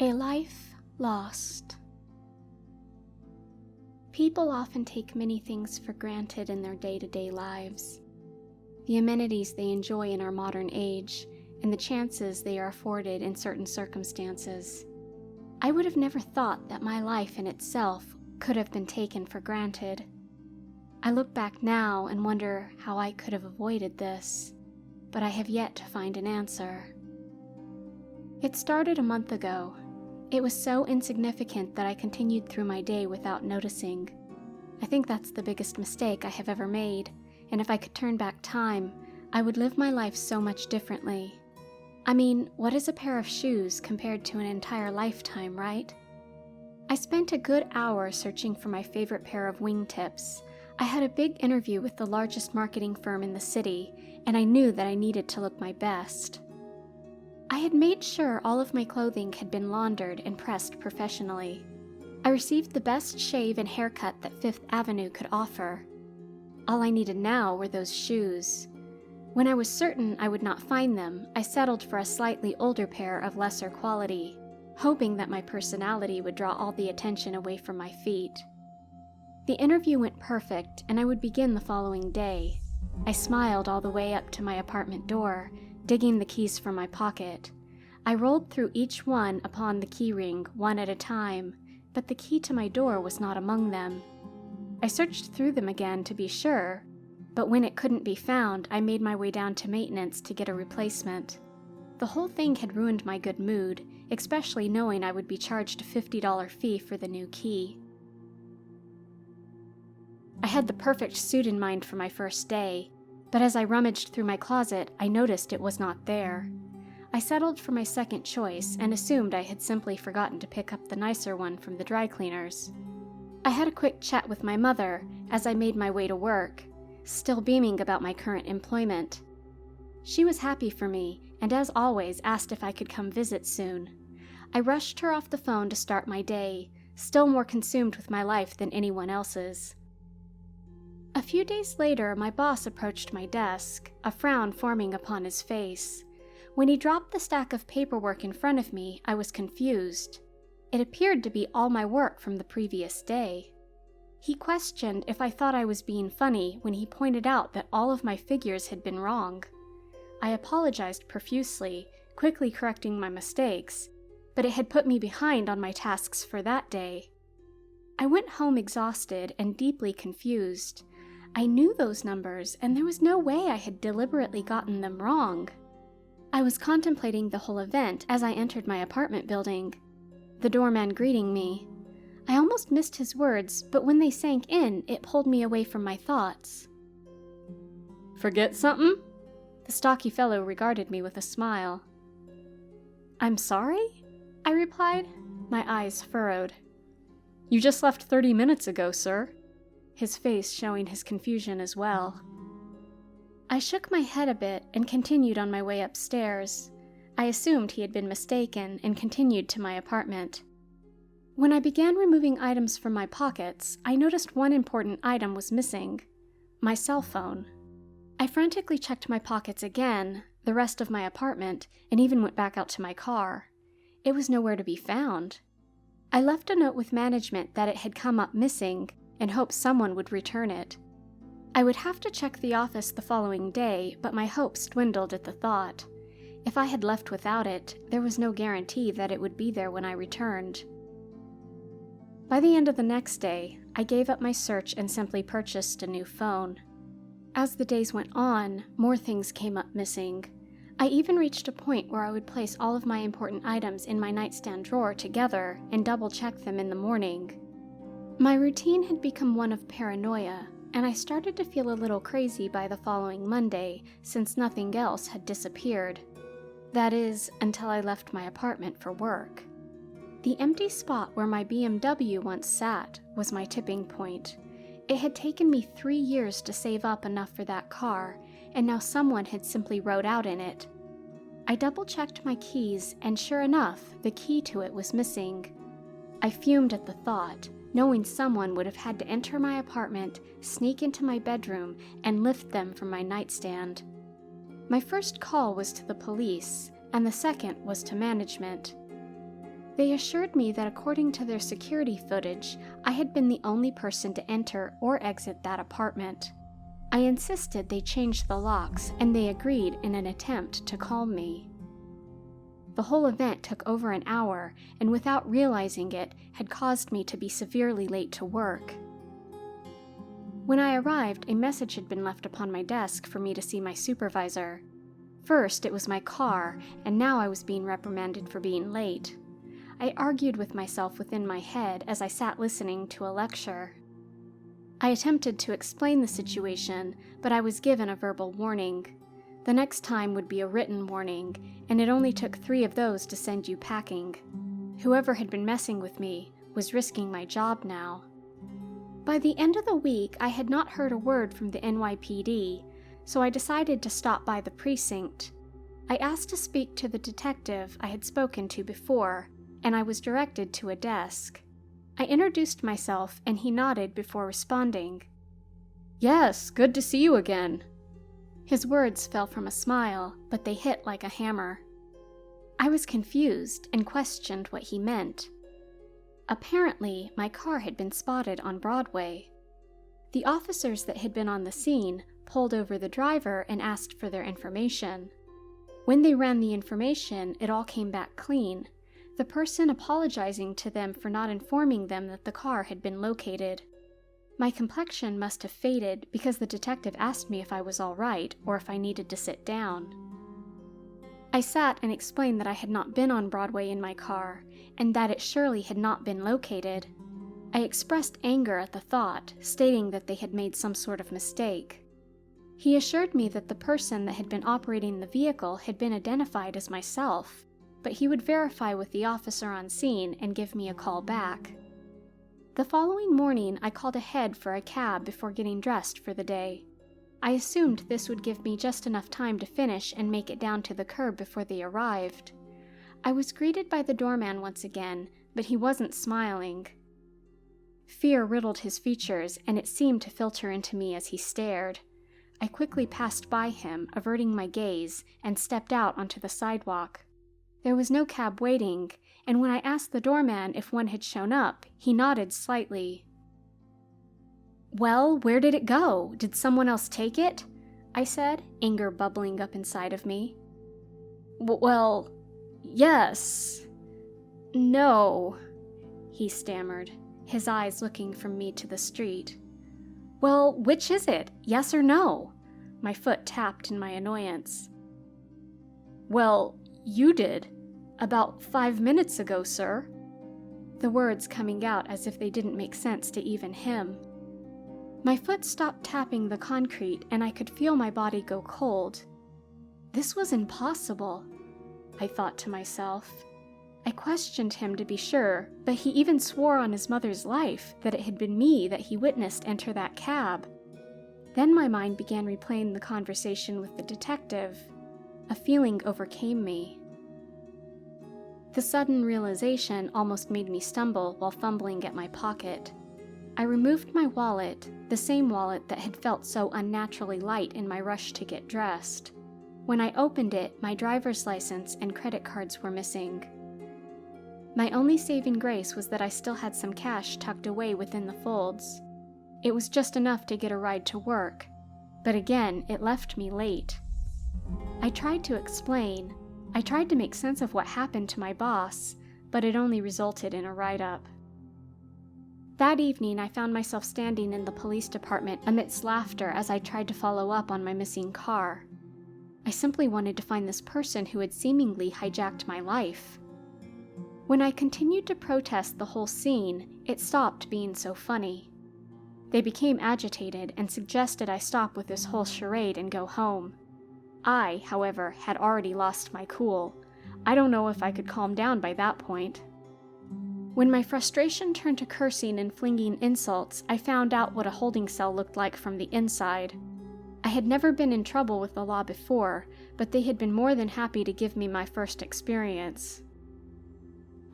A life lost. People often take many things for granted in their day-to-day lives. The amenities they enjoy in our modern age, and the chances they are afforded in certain circumstances. I would have never thought that my life in itself could have been taken for granted. I look back now and wonder how I could have avoided this, but I have yet to find an answer. It started a month ago. It was so insignificant that I continued through my day without noticing. I think that's the biggest mistake I have ever made, and if I could turn back time, I would live my life so much differently. I mean, what is a pair of shoes compared to an entire lifetime, right? I spent a good hour searching for my favorite pair of wingtips. I had a big interview with the largest marketing firm in the city, and I knew that I needed to look my best. I had made sure all of my clothing had been laundered and pressed professionally. I received the best shave and haircut that Fifth Avenue could offer. All I needed now were those shoes. When I was certain I would not find them, I settled for a slightly older pair of lesser quality, hoping that my personality would draw all the attention away from my feet. The interview went perfect, and I would begin the following day. I smiled all the way up to my apartment door, digging the keys from my pocket. I rolled through each one upon the key ring, one at a time, but the key to my door was not among them. I searched through them again to be sure, but when it couldn't be found, I made my way down to maintenance to get a replacement. The whole thing had ruined my good mood, especially knowing I would be charged a $50 fee for the new key. I had the perfect suit in mind for my first day, but as I rummaged through my closet, I noticed it was not there. I settled for my second choice and assumed I had simply forgotten to pick up the nicer one from the dry cleaners. I had a quick chat with my mother as I made my way to work, still beaming about my current employment. She was happy for me, and as always asked if I could come visit soon. I rushed her off the phone to start my day, still more consumed with my life than anyone else's. A few days later, my boss approached my desk, a frown forming upon his face. When he dropped the stack of paperwork in front of me, I was confused. It appeared to be all my work from the previous day. He questioned if I thought I was being funny when he pointed out that all of my figures had been wrong. I apologized profusely, quickly correcting my mistakes, but it had put me behind on my tasks for that day. I went home exhausted and deeply confused. I knew those numbers, and there was no way I had deliberately gotten them wrong. I was contemplating the whole event as I entered my apartment building, the doorman greeting me. I almost missed his words, but when they sank in, it pulled me away from my thoughts. "Forget something?" The stocky fellow regarded me with a smile. "I'm sorry?" I replied, my eyes furrowed. "You just left 30 minutes ago, sir." His face showing his confusion as well. I shook my head a bit and continued on my way upstairs. I assumed he had been mistaken and continued to my apartment. When I began removing items from my pockets, I noticed one important item was missing: my cell phone. I frantically checked my pockets again, the rest of my apartment, and even went back out to my car. It was nowhere to be found. I left a note with management that it had come up missing, and hoped someone would return it. I would have to check the office the following day, but my hopes dwindled at the thought. If I had left without it, there was no guarantee that it would be there when I returned. By the end of the next day, I gave up my search and simply purchased a new phone. As the days went on, more things came up missing. I even reached a point where I would place all of my important items in my nightstand drawer together and double-check them in the morning. My routine had become one of paranoia, and I started to feel a little crazy by the following Monday, since nothing else had disappeared. That is, until I left my apartment for work. The empty spot where my BMW once sat was my tipping point. It had taken me 3 years to save up enough for that car, and now someone had simply rode out in it. I double-checked my keys, and sure enough, the key to it was missing. I fumed at the thought, knowing someone would have had to enter my apartment, sneak into my bedroom, and lift them from my nightstand. My first call was to the police, and the second was to management. They assured me that according to their security footage, I had been the only person to enter or exit that apartment. I insisted they change the locks, and they agreed in an attempt to calm me. The whole event took over an hour, and without realizing it, had caused me to be severely late to work. When I arrived, a message had been left upon my desk for me to see my supervisor. First, it was my car, and now I was being reprimanded for being late. I argued with myself within my head as I sat listening to a lecture. I attempted to explain the situation, but I was given a verbal warning. The next time would be a written warning, and it only took 3 of those to send you packing. Whoever had been messing with me was risking my job now. By the end of the week, I had not heard a word from the NYPD, so I decided to stop by the precinct. I asked to speak to the detective I had spoken to before, and I was directed to a desk. I introduced myself, and he nodded before responding. "Yes, good to see you again." His words fell from a smile, but they hit like a hammer. I was confused and questioned what he meant. Apparently, my car had been spotted on Broadway. The officers that had been on the scene pulled over the driver and asked for their information. When they ran the information, it all came back clean, the person apologizing to them for not informing them that the car had been located. My complexion must have faded because the detective asked me if I was all right or if I needed to sit down. I sat and explained that I had not been on Broadway in my car, and that it surely had not been located. I expressed anger at the thought, stating that they had made some sort of mistake. He assured me that the person that had been operating the vehicle had been identified as myself, but he would verify with the officer on scene and give me a call back. The following morning, I called ahead for a cab before getting dressed for the day. I assumed this would give me just enough time to finish and make it down to the curb before they arrived. I was greeted by the doorman once again, but he wasn't smiling. Fear riddled his features, and it seemed to filter into me as he stared. I quickly passed by him, averting my gaze, and stepped out onto the sidewalk. There was no cab waiting, and when I asked the doorman if one had shown up, he nodded slightly. "Well, where did it go? Did someone else take it?" I said, anger bubbling up inside of me. "Well, yes. No," he stammered, his eyes looking from me to the street. "Well, which is it? Yes or no?" My foot tapped in my annoyance. "Well, you did. About 5 minutes ago, sir." The words coming out as if they didn't make sense to even him. My foot stopped tapping the concrete, and I could feel my body go cold. This was impossible, I thought to myself. I questioned him to be sure, but he even swore on his mother's life that it had been me that he witnessed enter that cab. Then my mind began replaying the conversation with the detective. A feeling overcame me. The sudden realization almost made me stumble while fumbling at my pocket. I removed my wallet, the same wallet that had felt so unnaturally light in my rush to get dressed. When I opened it, my driver's license and credit cards were missing. My only saving grace was that I still had some cash tucked away within the folds. It was just enough to get a ride to work, but again, it left me late. I tried to explain. I tried to make sense of what happened to my boss, but it only resulted in a write-up. That evening, I found myself standing in the police department amidst laughter as I tried to follow up on my missing car. I simply wanted to find this person who had seemingly hijacked my life. When I continued to protest the whole scene, it stopped being so funny. They became agitated and suggested I stop with this whole charade and go home. I, however, had already lost my cool. I don't know if I could calm down by that point. When my frustration turned to cursing and flinging insults, I found out what a holding cell looked like from the inside. I had never been in trouble with the law before, but they had been more than happy to give me my first experience.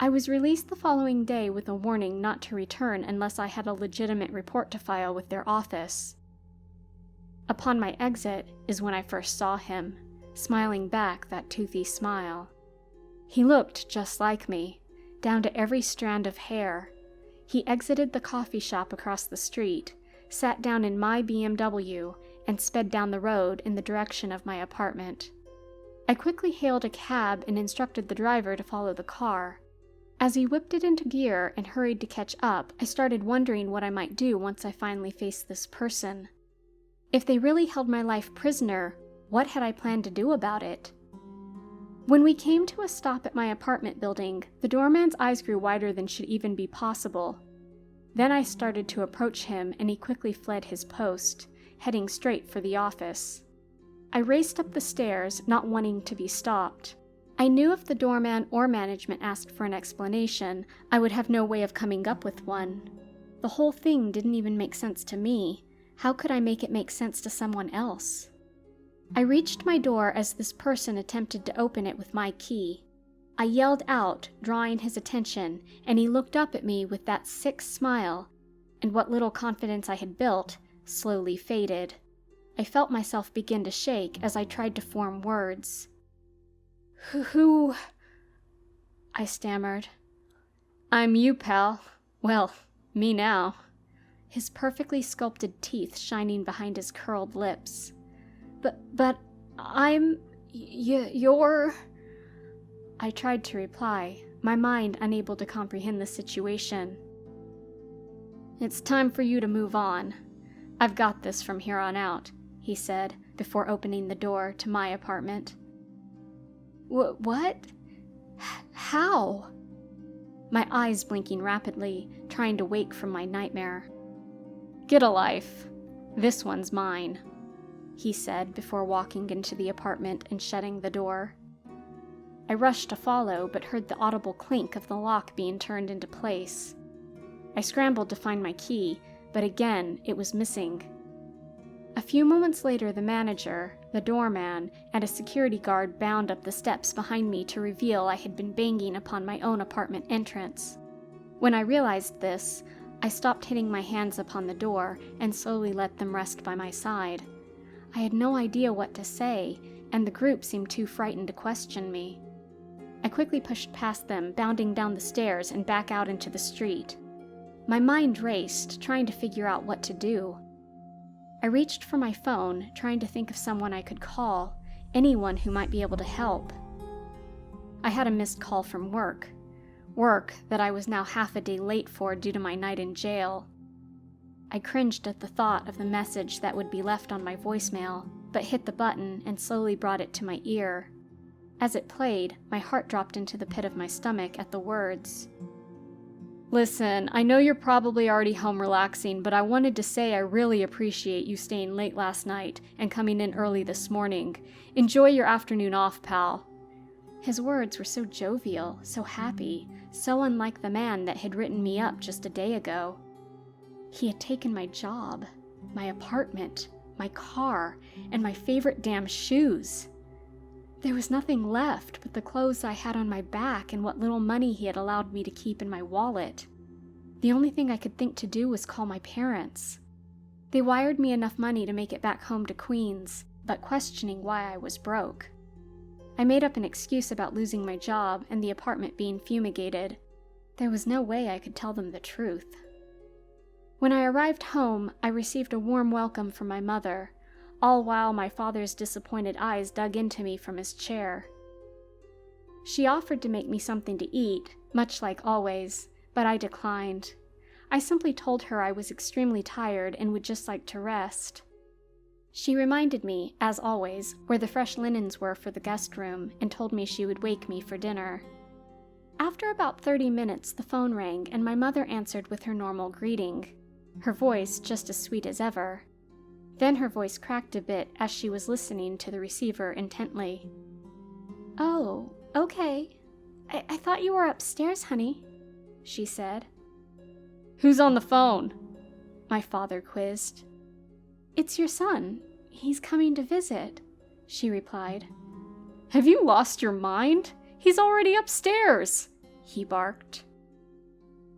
I was released the following day with a warning not to return unless I had a legitimate report to file with their office. Upon my exit is when I first saw him, smiling back that toothy smile. He looked just like me, down to every strand of hair. He exited the coffee shop across the street, sat down in my BMW, and sped down the road in the direction of my apartment. I quickly hailed a cab and instructed the driver to follow the car. As he whipped it into gear and hurried to catch up, I started wondering what I might do once I finally faced this person. If they really held my life prisoner, what had I planned to do about it? When we came to a stop at my apartment building, the doorman's eyes grew wider than should even be possible. Then I started to approach him, and he quickly fled his post, heading straight for the office. I raced up the stairs, not wanting to be stopped. I knew if the doorman or management asked for an explanation, I would have no way of coming up with one. The whole thing didn't even make sense to me. How could I make it make sense to someone else? I reached my door as this person attempted to open it with my key. I yelled out, drawing his attention, and he looked up at me with that sick smile, and what little confidence I had built slowly faded. I felt myself begin to shake as I tried to form words. Who? I stammered. I'm you, pal. Well, me now. His perfectly sculpted teeth shining behind his curled lips. But I'm... you're... I tried to reply, my mind unable to comprehend the situation. It's time for you to move on. I've got this from here on out, he said, before opening the door to my apartment. What? How? My eyes blinking rapidly, trying to wake from my nightmare. Get a life. This one's mine, he said before walking into the apartment and shutting the door. I rushed to follow, but heard the audible clink of the lock being turned into place. I scrambled to find my key, but again it was missing. A few moments later, the manager, the doorman, and a security guard bound up the steps behind me to reveal I had been banging upon my own apartment entrance. When I realized this, I stopped hitting my hands upon the door and slowly let them rest by my side. I had no idea what to say, and the group seemed too frightened to question me. I quickly pushed past them, bounding down the stairs and back out into the street. My mind raced, trying to figure out what to do. I reached for my phone, trying to think of someone I could call, anyone who might be able to help. I had a missed call from work that I was now half a day late for due to my night in jail. I cringed at the thought of the message that would be left on my voicemail, but hit the button and slowly brought it to my ear. As it played, my heart dropped into the pit of my stomach at the words. Listen, I know you're probably already home relaxing, but I wanted to say I really appreciate you staying late last night and coming in early this morning. Enjoy your afternoon off, pal. His words were so jovial, so happy, so unlike the man that had written me up just a day ago. He had taken my job, my apartment, my car, and my favorite damn shoes. There was nothing left but the clothes I had on my back and what little money he had allowed me to keep in my wallet. The only thing I could think to do was call my parents. They wired me enough money to make it back home to Queens, but questioning why I was broke. I made up an excuse about losing my job and the apartment being fumigated. There was no way I could tell them the truth. When I arrived home, I received a warm welcome from my mother, all while my father's disappointed eyes dug into me from his chair. She offered to make me something to eat, much like always, but I declined. I simply told her I was extremely tired and would just like to rest. She reminded me, as always, where the fresh linens were for the guest room and told me she would wake me for dinner. After about 30 minutes, the phone rang and my mother answered with her normal greeting, her voice just as sweet as ever. Then her voice cracked a bit as she was listening to the receiver intently. "Oh, okay. I thought you were upstairs, honey," she said. "Who's on the phone?" my father quizzed. "It's your son. He's coming to visit," she replied. "Have you lost your mind? He's already upstairs," he barked.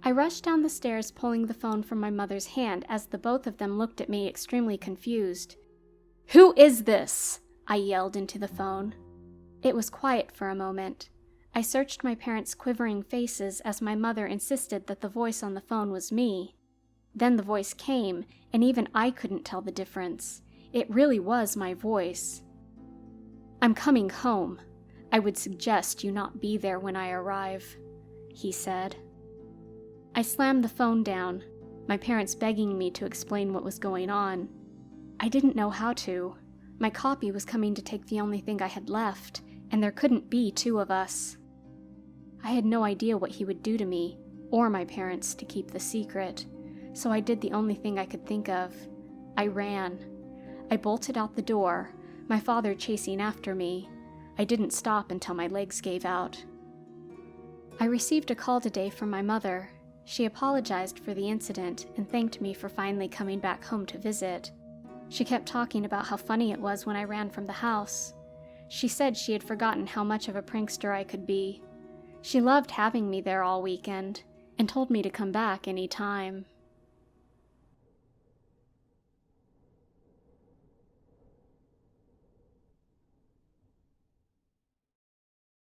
I rushed down the stairs, pulling the phone from my mother's hand as the both of them looked at me extremely confused. "Who is this?" I yelled into the phone. It was quiet for a moment. I searched my parents' quivering faces as my mother insisted that the voice on the phone was me. Then the voice came, and even I couldn't tell the difference. It really was my voice. "I'm coming home. I would suggest you not be there when I arrive," he said. I slammed the phone down, my parents begging me to explain what was going on. I didn't know how to. My copy was coming to take the only thing I had left, and there couldn't be two of us. I had no idea what he would do to me, or my parents, to keep the secret, so I did the only thing I could think of. I ran. I bolted out the door, my father chasing after me. I didn't stop until my legs gave out. I received a call today from my mother. She apologized for the incident and thanked me for finally coming back home to visit. She kept talking about how funny it was when I ran from the house. She said she had forgotten how much of a prankster I could be. She loved having me there all weekend and told me to come back any time.